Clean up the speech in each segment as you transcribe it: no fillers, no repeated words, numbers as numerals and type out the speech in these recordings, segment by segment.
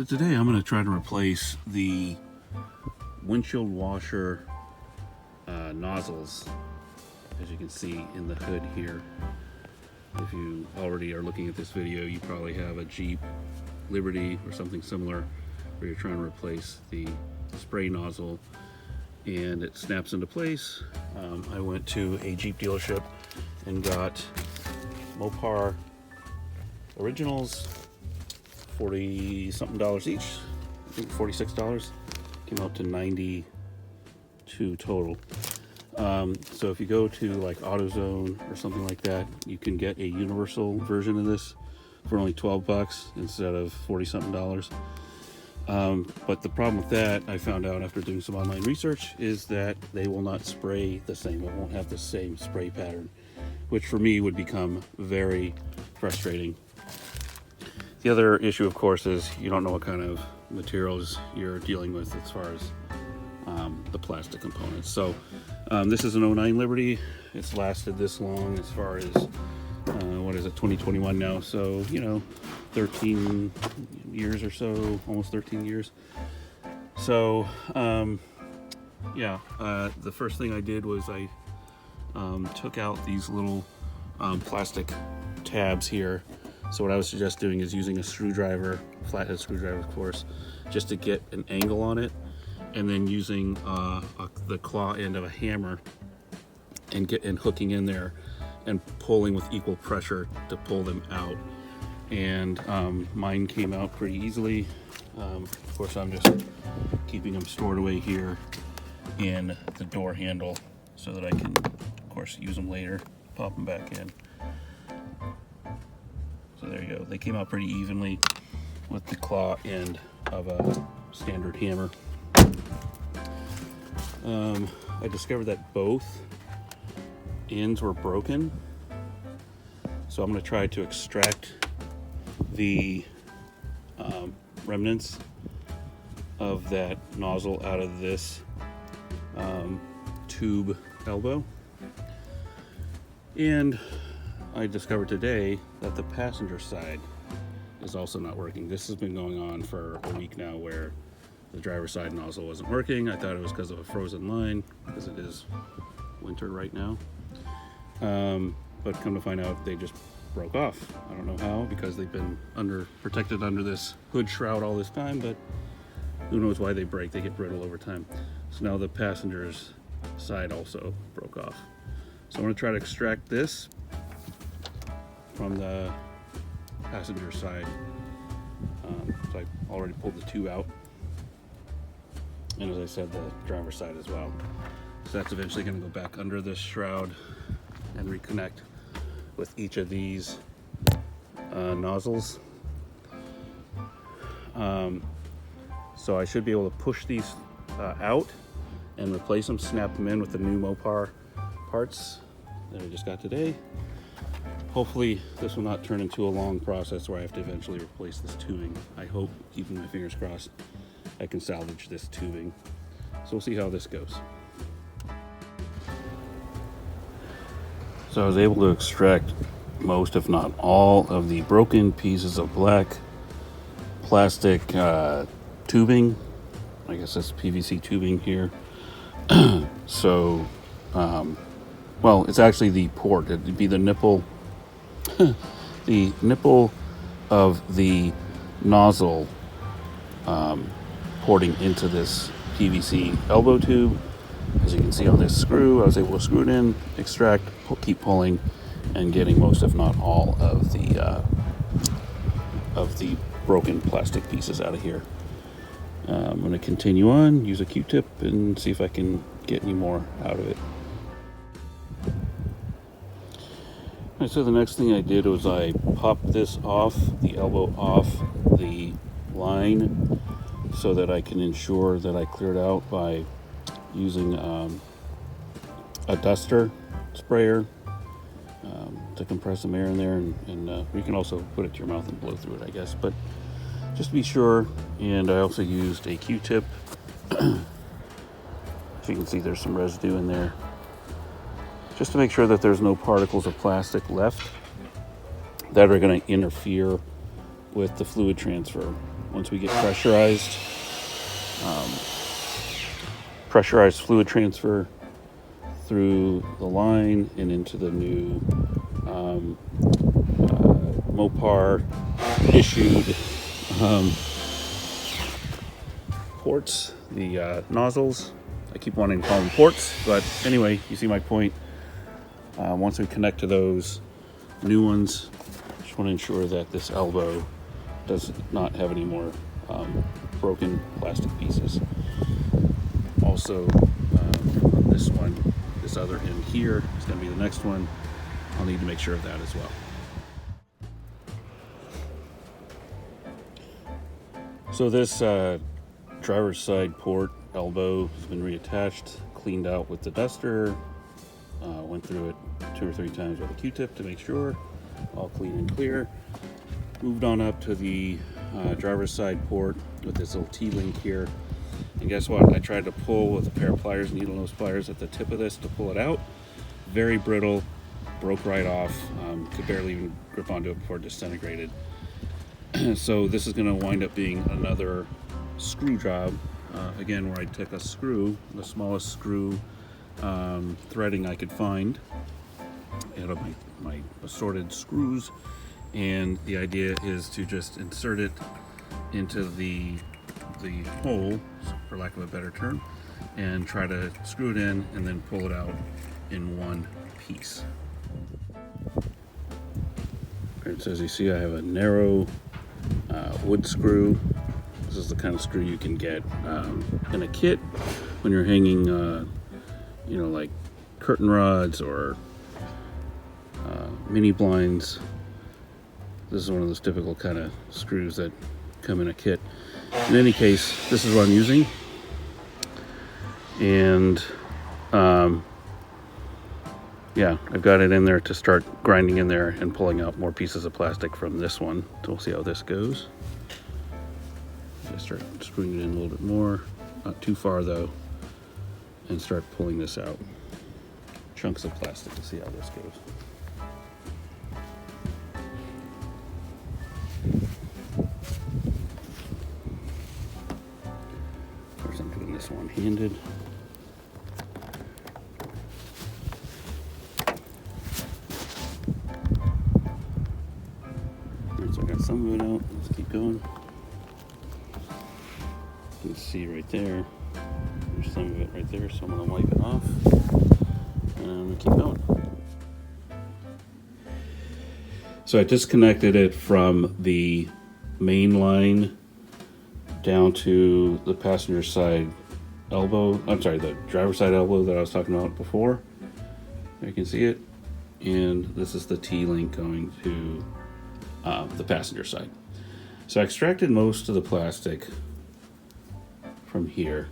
So today I'm going to try to replace the windshield washer nozzles, as you can see in the hood here. If you already are looking at this video, you probably have a Jeep Liberty or something similar where you're trying to replace the spray nozzle and it snaps into place. I went to a Jeep dealership and got Mopar originals, $40 something each. I think $46. Came out to $92 total. So if you go to like AutoZone or something like that, you can get a universal version of this for only 12 bucks instead of $40 something. But the problem with that, I found out after doing some online research, is that they will not spray the same. It won't have the same spray pattern, which for me would become very frustrating. The other issue, of course, is you don't know what kind of materials you're dealing with as far as the plastic components. So this is an 09 Liberty. It's lasted this long as far as, what is it, 2021 now. So, 13 years or so, almost 13 years. So, the first thing I did was I took out these little plastic tabs here. So what I would suggest doing is using a screwdriver, flathead screwdriver of course, just to get an angle on it, and then using the claw end of a hammer and hooking in there and pulling with equal pressure to pull them out. And mine came out pretty easily. Of course, I'm just keeping them stored away here in the door handle so that I can, of course, use them later, pop them back in. So there you go. They came out pretty evenly with the claw end of a standard hammer. I discovered that both ends were broken. So I'm going to try to extract the remnants of that nozzle out of this tube elbow. And I discovered today that the passenger side is also not working. This has been going on for a week now where the driver's side nozzle wasn't working. I thought it was because of a frozen line, because it is winter right now. But come to find out, they just broke off. I don't know how, because they've been protected under this hood shroud all this time, but who knows why they break. They get brittle over time. So now the passenger's side also broke off. So I'm going to try to extract this from the passenger side. So I already pulled the two out, and as I said, the driver's side as well. So that's eventually going to go back under this shroud and reconnect with each of these nozzles. So I should be able to push these out and replace them, snap them in with the new Mopar parts that I just got today. Hopefully this will not turn into a long process where I have to eventually replace this tubing. I hope, keeping my fingers crossed, I can salvage this tubing. So we'll see how this goes. So I was able to extract most, if not all, of the broken pieces of black plastic tubing. I guess that's PVC tubing here. So, well, it's actually the port. It'd be the nipple, the nipple of the nozzle porting into this PVC elbow tube. As you can see on this screw, I was able to screw it in, extract, keep pulling, and getting most, if not all, of the broken plastic pieces out of here. I'm going to continue on, use a Q-tip, and see if I can get any more out of it. Right, so the next thing I did was I popped this off, the elbow off the line, so that I can ensure that I clear it out by using a duster sprayer to compress some air in there, and you can also put it to your mouth and blow through it, I guess, but just to be sure. And I also used a Q-tip. As you can see, there's some residue in there, just to make sure that there's no particles of plastic left that are going to interfere with the fluid transfer once we get pressurized fluid transfer through the line and into the new Mopar issued ports, the nozzles. I keep wanting to call them ports, but anyway, you see my point. Once we connect to those new ones, just want to ensure that this elbow does not have any more broken plastic pieces. Also, this one, this other end here is going to be the next one. I'll need to make sure of that as well. So this driver's side port elbow has been reattached, cleaned out with the duster, went through it 2 or 3 times with a Q-tip to make sure all clean and clear. Moved on up to the driver's side port with this little T-link here. And guess what? I tried to pull with a pair of pliers, needle nose pliers at the tip of this to pull it out. Very brittle, broke right off. Could barely even grip onto it before it disintegrated. So this is going to wind up being another screw job. Again, where I took a screw, the smallest screw threading I could find out of my assorted screws, and the idea is to just insert it into the hole, for lack of a better term, and try to screw it in and then pull it out in one piece. Alright, so as you see, I have a narrow wood screw. This is the kind of screw you can get in a kit when you're hanging, like curtain rods or mini blinds. This is one of those typical kind of screws that come in a kit. In any case, this is what I'm using, and yeah, I've got it in there to start grinding in there and pulling out more pieces of plastic from this one. So we'll see how this goes. Just start screwing it in a little bit more, not too far though, and start pulling this out. Chunks of plastic to see how this goes. First I'm doing this one-handed. Alright, so I got some of it out. Let's keep going. You can see right there, there's some of it right there, so I'm going to wipe it off and keep going. So I disconnected it from the main line down to the passenger side elbow, the driver's side elbow that I was talking about before. There you can see it. And this is the T-link going to the passenger side. So I extracted most of the plastic from here.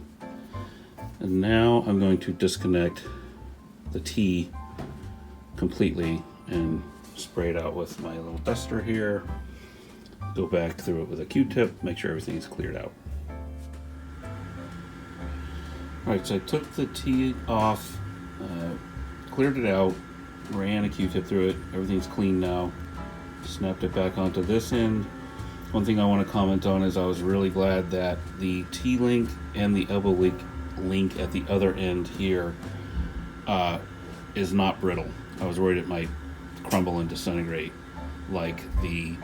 And now I'm going to disconnect the T completely and spray it out with my little duster here. Go back through it with a Q-tip, make sure everything is cleared out. Alright, so I took the T off, cleared it out, ran a Q-tip through it, everything's clean now. Snapped it back onto this end. One thing I want to comment on is I was really glad that the T-link and the elbow link at the other end here is not brittle. I was worried it might crumble and disintegrate like the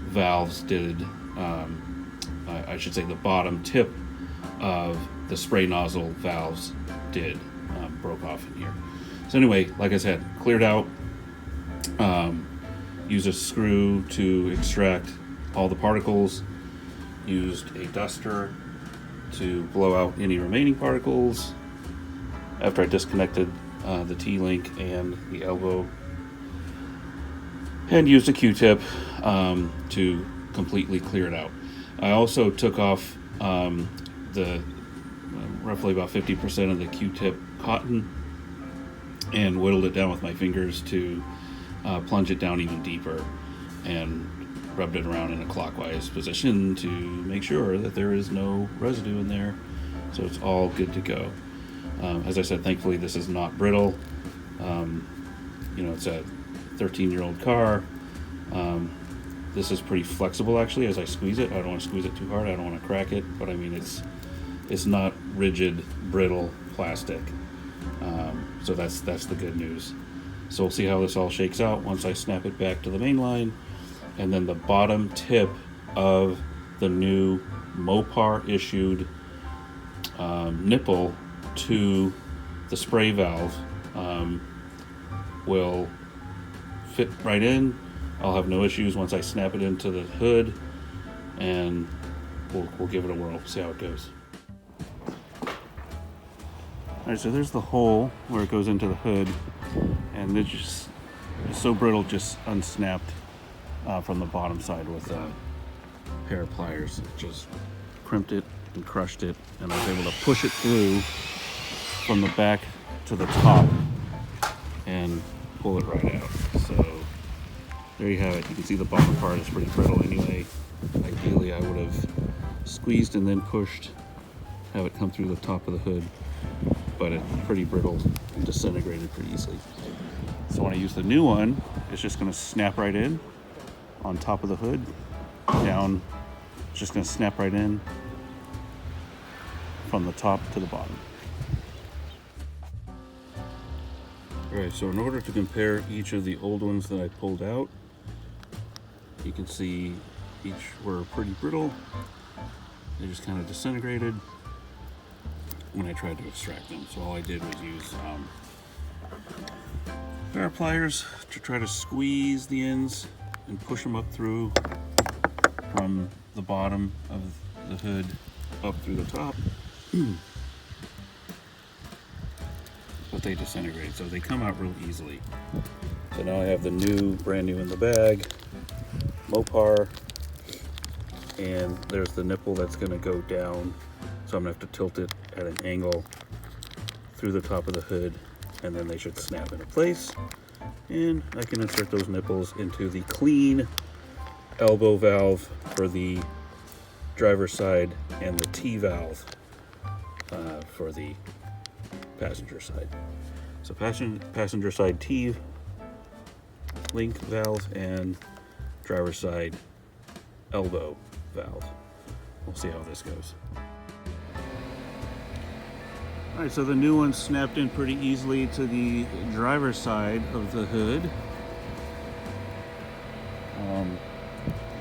valves did. I should say the bottom tip of the spray nozzle valves did, broke off in here. So anyway, like I said, cleared out. Used a screw to extract all the particles, used a duster to blow out any remaining particles after I disconnected the T-link and the elbow, and used a Q-tip to completely clear it out. I also took off the roughly about 50% of the Q-tip cotton and whittled it down with my fingers to plunge it down even deeper, and rubbed it around in a clockwise position to make sure that there is no residue in there, so it's all good to go. As I said, thankfully this is not brittle. It's a 13-year-old car. this is pretty flexible actually as I squeeze it. I don't want to squeeze it too hard, I don't want to crack it, but I mean it's not rigid, brittle plastic. So that's the good news. So we'll see how this all shakes out once I snap it back to the main line. And then the bottom tip of the new Mopar issued nipple to the spray valve will fit right in. I'll have no issues once I snap it into the hood, and we'll give it a whirl, see how it goes. Alright, so there's the hole where it goes into the hood, and it's so brittle, just unsnapped from the bottom side with a pair of pliers. It just crimped it and crushed it, and I was able to push it through from the back to the top and pull it right out. So there you have it. You can see the bottom part is pretty brittle anyway. Ideally I would have squeezed and then pushed, have it come through the top of the hood, but it's pretty brittle and disintegrated pretty easily. So when I use the new one, it's just going to snap right in on top of the hood, down, it's just going to snap right in from the top to the bottom. Alright, so in order to compare each of the old ones that I pulled out, you can see each were pretty brittle. They just kind of disintegrated when I tried to extract them. So all I did was use pair of pliers to try to squeeze the ends and push them up through from the bottom of the hood up through the top. But they disintegrate, so they come out real easily. So now I have the new, brand new in the bag, Mopar, and there's the nipple that's gonna go down. So I'm gonna have to tilt it at an angle through the top of the hood, and then they should snap into place. And I can insert those nipples into the clean elbow valve for the driver's side and the T valve for the passenger side. So passenger side T link valve and driver's side elbow valve. We'll see how this goes. Alright, so the new one snapped in pretty easily to the driver's side of the hood.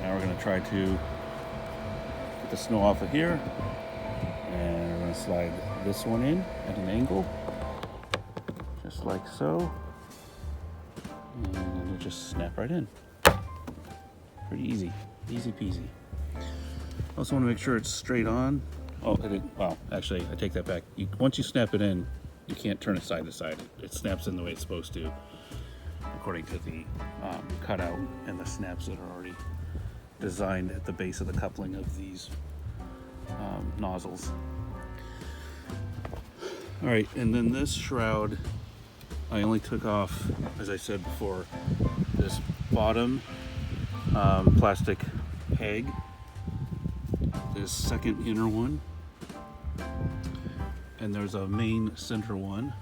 Now we're going to try to get the snow off of here, and we're going to slide this one in at an angle, just like so, and then it'll just snap right in. Pretty easy, easy peasy. Also want to make sure it's straight on. Oh, well, actually, I take that back. Once you snap it in, you can't turn it side to side. It snaps in the way it's supposed to, according to the cutout and the snaps that are already designed at the base of the coupling of these nozzles. All right, and then this shroud, I only took off, as I said before, this bottom plastic peg, this second inner one, and there's a main center one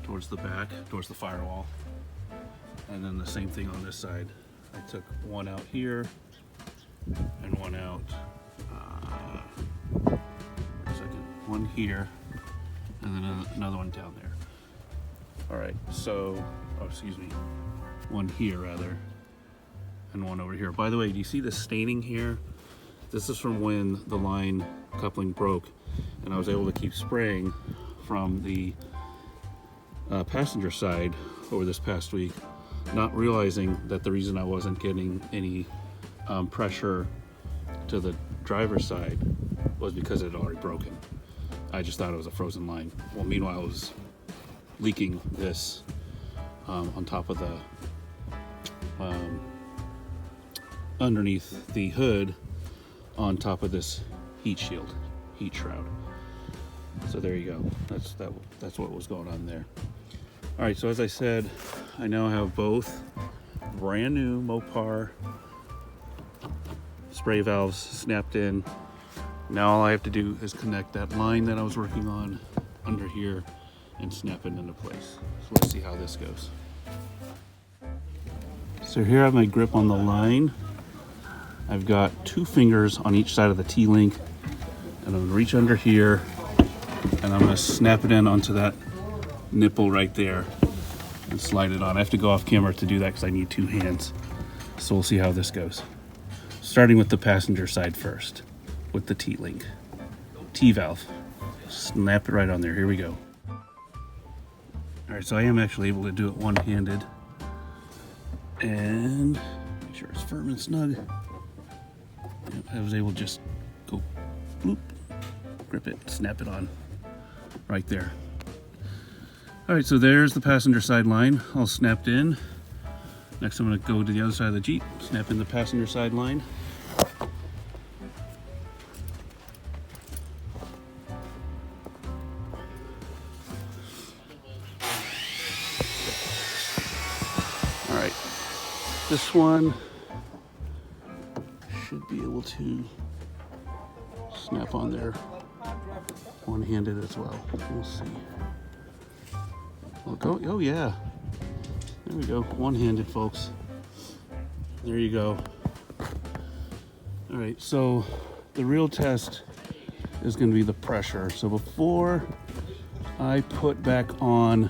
towards the back, towards the firewall, and then the same thing on this side. I took one out here and one out, one here, and then another one down there. All right, so, oh, excuse me, one here rather, and one over here. By the way, do you see the staining here? This is from when the line coupling broke, and I was able to keep spraying from the passenger side over this past week, not realizing that the reason I wasn't getting any pressure to the driver's side was because it had already broken. I just thought it was a frozen line. Well, meanwhile, it was leaking this on top of the underneath the hood, on top of this heat shield, heat shroud. So there you go. That's what was going on there. All right, so as I said, I now have both brand new Mopar spray valves snapped in. Now all I have to do is connect that line that I was working on under here and snap it into place. So let's see how this goes. So here I have my grip on the line. I've got 2 fingers on each side of the T-link, and I'm gonna reach under here and I'm gonna snap it in onto that nipple right there and slide it on. I have to go off camera to do that because I need 2 hands. So we'll see how this goes. Starting with the passenger side first with the T-link. T-valve. Snap it right on there. Here we go. All right, so I am actually able to do it one-handed. And make sure it's firm and snug. Yep, I was able to just go bloop, grip it, snap it on right there. All right, so there's the passenger side line all snapped in. Next, I'm gonna go to the other side of the Jeep, snap in the passenger side line. All right, this one should be able to snap on there one-handed as well. We'll see. Oh yeah, there we go, one-handed, folks. There you go. All right, so the real test is going to be the pressure. So before I put back on,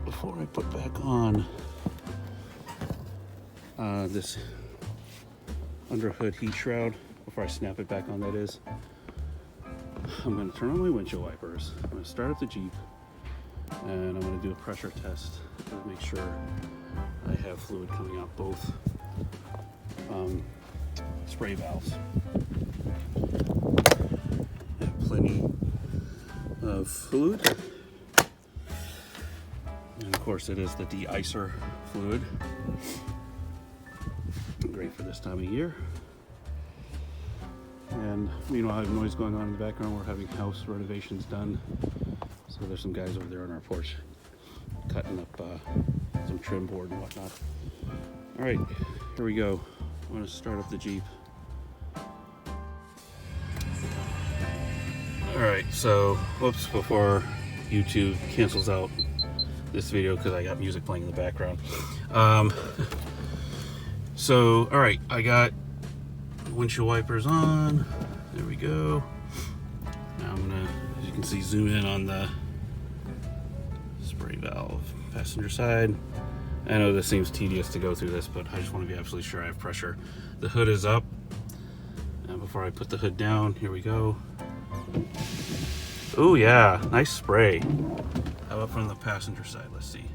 before I put back on this under hood heat shroud, before I snap it back on, that is, I'm going to turn on my windshield wipers. I'm going to start up the Jeep, and I'm going to do a pressure test to make sure I have fluid coming out both spray valves. I have plenty of fluid, and of course it is the de-icer fluid. Great for this time of year. And meanwhile, I have noise going on in the background. We're having house renovations done. So there's some guys over there on our porch cutting up some trim board and whatnot. All right, here we go. I'm gonna start up the Jeep. All right, so whoops, before YouTube cancels out this video because I got music playing in the background. So, all right, I got windshield wipers on. There we go. Now I'm gonna, as you can see, zoom in on the spray valve passenger side. I know this seems tedious to go through this, but I just want to be absolutely sure I have pressure. The hood is up. And before I put the hood down, here we go. Oh yeah, nice spray. How about from the passenger side? Let's see.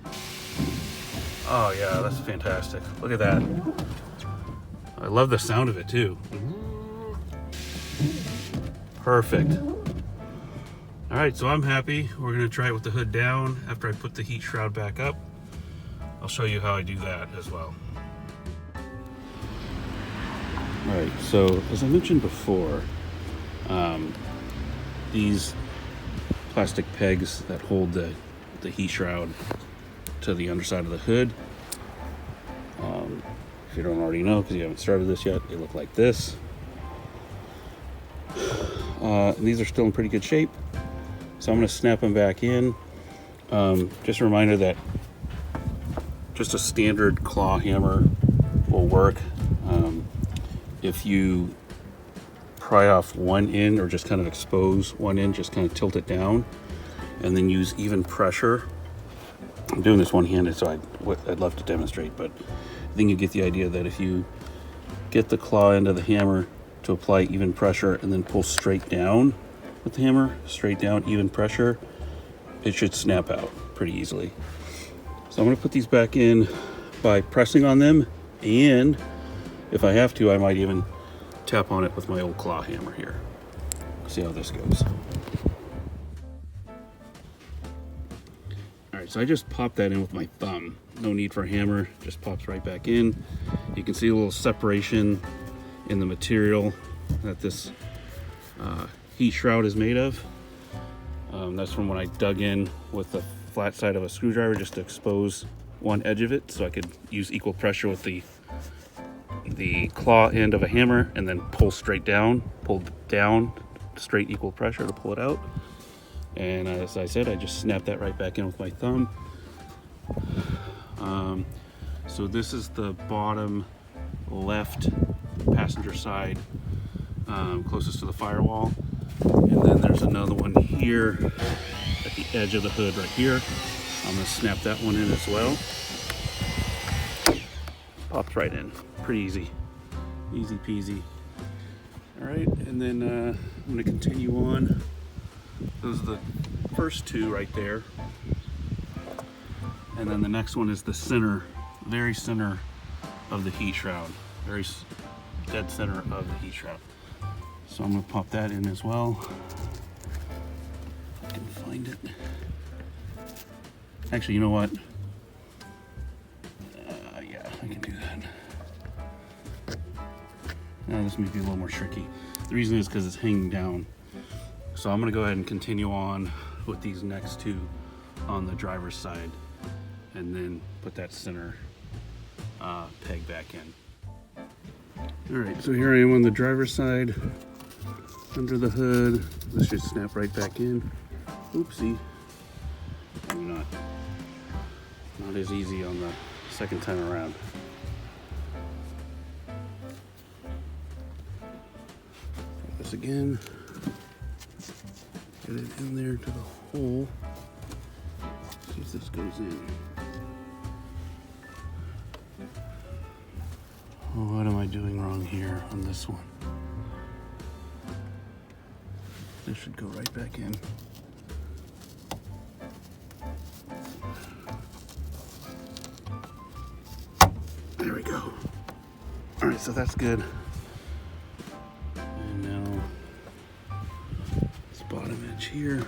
Oh yeah, that's fantastic. Look at that. I love the sound of it too. Perfect. All right, so I'm happy. We're gonna try it with the hood down after I put the heat shroud back up. I'll show you how I do that as well. All right, so as I mentioned before, these plastic pegs that hold the heat shroud to the underside of the hood, if you don't already know because you haven't started this yet, they look like this. These are still in pretty good shape, so I'm going to snap them back in. Just a reminder that just a standard claw hammer will work. If you pry off one end or just kind of expose one end, just kind of tilt it down and then use even pressure. I'm doing this one-handed, so I'd love to demonstrate, but I think you get the idea that if you get the claw end of the hammer to apply even pressure and then pull straight down with the hammer, straight down, even pressure, it should snap out pretty easily. So I'm going to put these back in by pressing on them, and if I have to, I might even tap on it with my old claw hammer here. See how this goes. All right, so I just popped that in with my thumb. No need for a hammer, just pops right back in. You can see a little separation in the material that this heat shroud is made of. That's from when I dug in with the flat side of a screwdriver just to expose one edge of it, so I could use equal pressure with the claw end of a hammer and then pull straight down, pull down, straight equal pressure to pull it out. And as I said, I just snapped that right back in with my thumb. So this is the bottom left passenger side, closest to the firewall. And then there's another one here at the edge of the hood right here. I'm gonna snap that one in as well. Pops right in, pretty easy, easy peasy. All right, and then I'm gonna continue on. Those are the first two right there. And then the next one is the center, very center of the heat shroud, very dead center of the heat shroud. So I'm gonna pop that in as well. If I can find it. Actually, you know what? Yeah, I can do that. Now this may be a little more tricky. The reason is because it's hanging down. So I'm gonna go ahead and continue on with these next two on the driver's side, and then put that center peg back in. All right, so here I am on the driver's side, under the hood. This should snap right back in. Oopsie, maybe not. Not as easy on the second time around. Try this again. Get it in there to the hole. See if this goes in. Oh, what am I doing wrong here on this one? This should go right back in. There we go. All right, so that's good. And now this bottom edge here.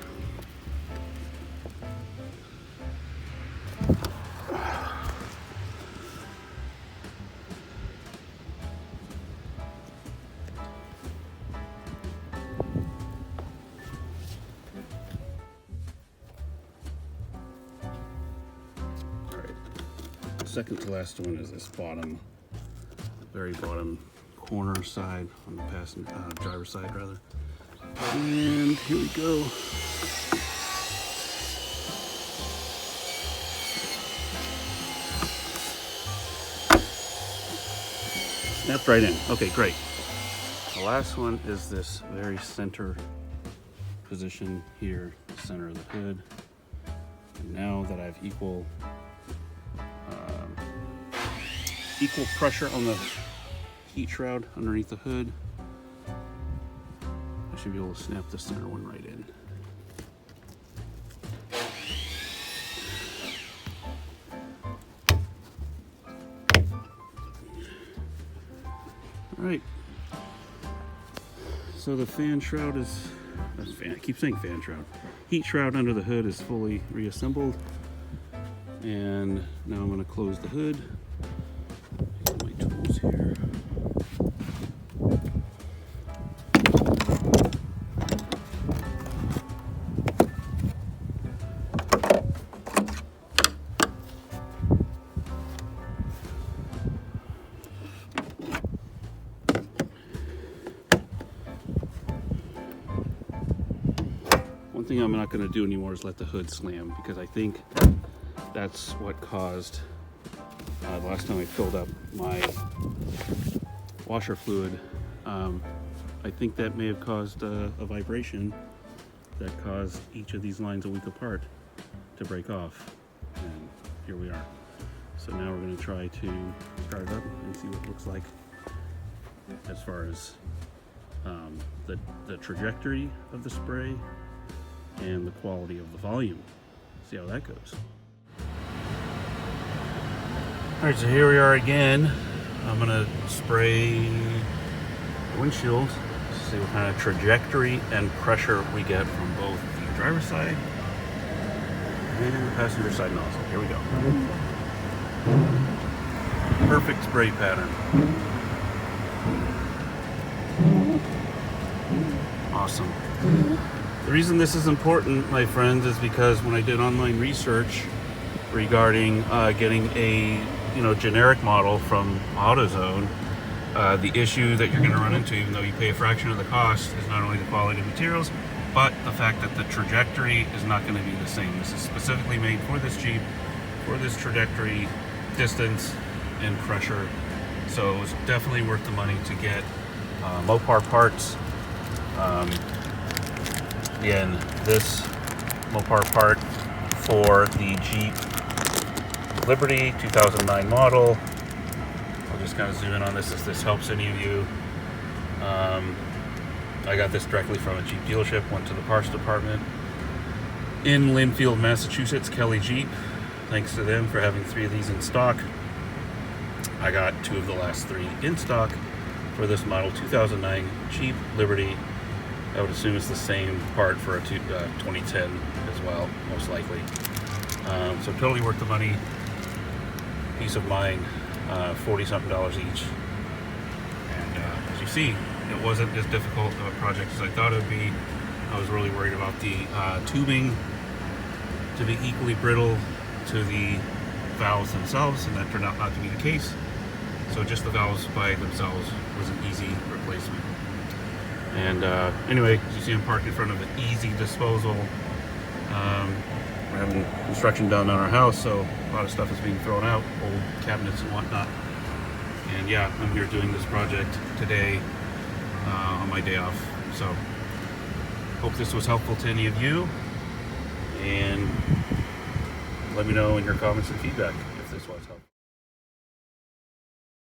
Second to last one is this bottom, very bottom corner side on the passenger driver's side rather. And here we go. Snapped right in. Okay, great. The last one is this very center position here, center of the hood. And now that I've equal pressure on the heat shroud underneath the hood, I should be able to snap the center one right in. All right. So the fan shroud is, I keep saying fan shroud. Heat shroud under the hood is fully reassembled. And now I'm going to close the hood. Get my tools here. One thing I'm not going to do anymore is let the hood slam, because I think that's what caused the last time I filled up my washer fluid. I think that may have caused a vibration that caused each of these lines a week apart to break off, and here we are. So now we're going to try to start it up and see what it looks like as far as the trajectory of the spray and the quality of the volume. See how that goes. All right, so here we are again. I'm gonna spray the windshield, see what kind of trajectory and pressure we get from both the driver's side and the passenger side nozzle. Here we go. Perfect spray pattern. Awesome. The reason this is important, my friends, is because when I did online research regarding getting a generic model from AutoZone, the issue that you're going to run into, even though you pay a fraction of the cost, is not only the quality of materials, but the fact that the trajectory is not going to be the same. This is specifically made for this Jeep, for this trajectory, distance, and pressure. So it was definitely worth the money to get Mopar parts. Again, this Mopar part for the Jeep Liberty 2009 model. I'll just kind of zoom in on this if this helps any of you. I got this directly from a Jeep dealership, went to the parts department in Linfield, Massachusetts, Kelly Jeep. Thanks to them for having 3 of these in stock. I got 2 of the last 3 in stock for this model 2009 Jeep Liberty. I would assume it's the same part for a 2010 as well, most likely. So totally worth the money. Peace of mind, $40-something each. And as you see, it wasn't as difficult of a project as I thought it would be. I was really worried about the tubing to be equally brittle to the valves themselves, and that turned out not to be the case. So just the valves by themselves was an easy replacement. And anyway, as you see, I'm parked in front of an easy disposal. We're having construction done on our house, so a lot of stuff is being thrown out, old cabinets and whatnot. And yeah, I'm here doing this project today on my day off. So hope this was helpful to any of you, and let me know in your comments and feedback if this was helpful.